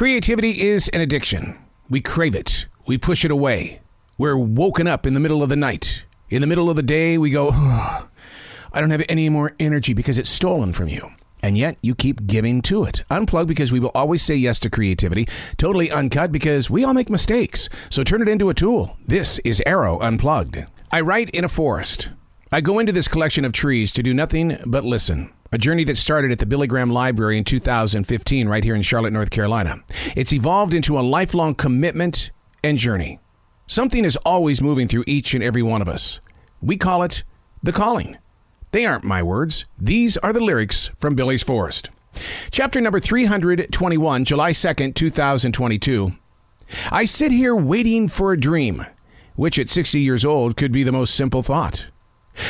Creativity is an addiction. We crave it. We push it away. We're woken up in the middle of the night. In the middle of the day, we go, oh, I don't have any more energy because it's stolen from you. And yet you keep giving to it. Unplugged because we will always say yes to creativity. Totally uncut because we all make mistakes. So turn it into a tool. This is Arroe Unplugged. I write in a forest. I go into this collection of trees to do nothing but listen. A journey that started at the Billy Graham Library in 2015 right here in Charlotte, North Carolina. It's evolved into a lifelong commitment and journey. Something is always moving through each and every one of us. We call it the calling. They aren't my words. These are the lyrics from Billy's Forest. Chapter number 321, July 2nd, 2022. I sit here waiting for a dream, which at 60 years old could be the most simple thought.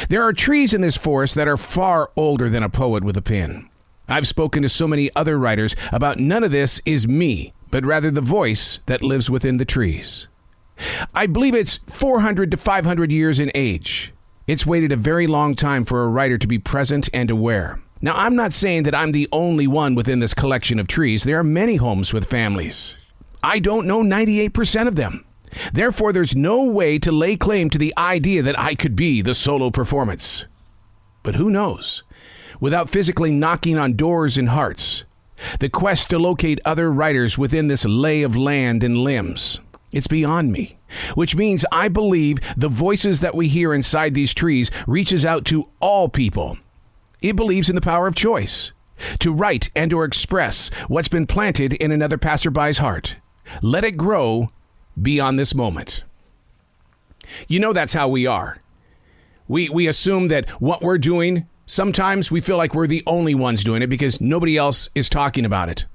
There are trees in this forest that are far older than a poet with a pen. I've spoken to so many other writers about none of this is me, but rather the voice that lives within the trees. I believe it's 400 to 500 years in age. It's waited a very long time for a writer to be present and aware. Now, I'm not saying that I'm the only one within this collection of trees. There are many homes with families. I don't know 98% of them. Therefore, there's no way to lay claim to the idea that I could be the solo performance. But who knows? Without physically knocking on doors and hearts, the quest to locate other writers within this lay of land and limbs, it's beyond me, which means I believe the voices that we hear inside these trees reaches out to all people. It believes in the power of choice, to write and or express what's been planted in another passerby's heart. Let it grow beyond this moment. You know, that's how we are. We assume that what we're doing, sometimes we feel like we're the only ones doing it because nobody else is talking about it.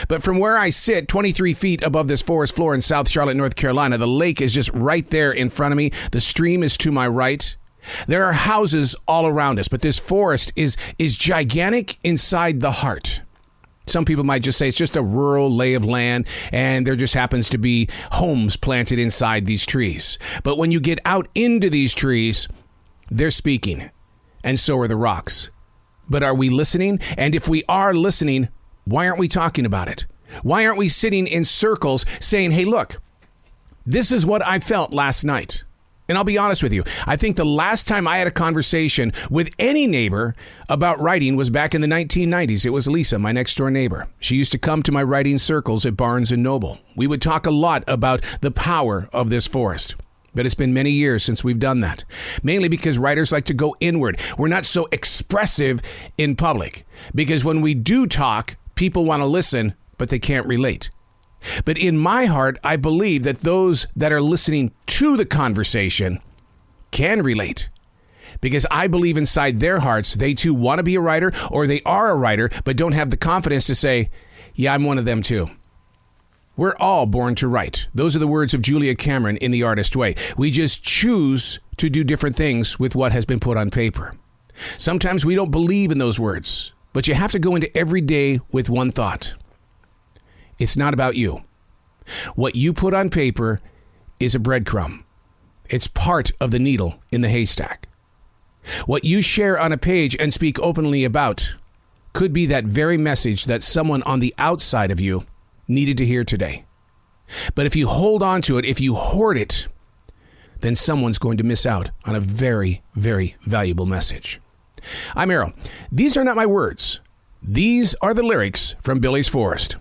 But from where I sit, 23 feet above this forest floor in South Charlotte, North Carolina, the lake is just right there in front of me. The stream is to my right. There are houses all around us, but this forest is gigantic inside the heart. Some people might just say it's just a rural lay of land, and there just happens to be homes planted inside these trees. But when you get out into these trees, they're speaking, and so are the rocks. But are we listening? And if we are listening, why aren't we talking about it? Why aren't we sitting in circles saying, hey, look, this is what I felt last night? And I'll be honest with you, I think the last time I had a conversation with any neighbor about writing was back in the 1990s. It was Lisa, my next door neighbor. She used to come to my writing circles at Barnes & Noble. We would talk a lot about the power of this forest. But it's been many years since we've done that, mainly because writers like to go inward. We're not so expressive in public because when we do talk, people want to listen, but they can't relate. But in my heart, I believe that those that are listening to the conversation can relate. Because I believe inside their hearts, they too want to be a writer, or they are a writer, but don't have the confidence to say, yeah, I'm one of them too. We're all born to write. Those are the words of Julia Cameron in The Artist Way. We just choose to do different things with what has been put on paper. Sometimes we don't believe in those words, but you have to go into every day with one thought. It's not about you. What you put on paper is a breadcrumb. It's part of the needle in the haystack. What you share on a page and speak openly about could be that very message that someone on the outside of you needed to hear today. But if you hold on to it, if you hoard it, then someone's going to miss out on a very, very valuable message. I'm Arroe. These are not my words. These are the lyrics from Billy's Forest.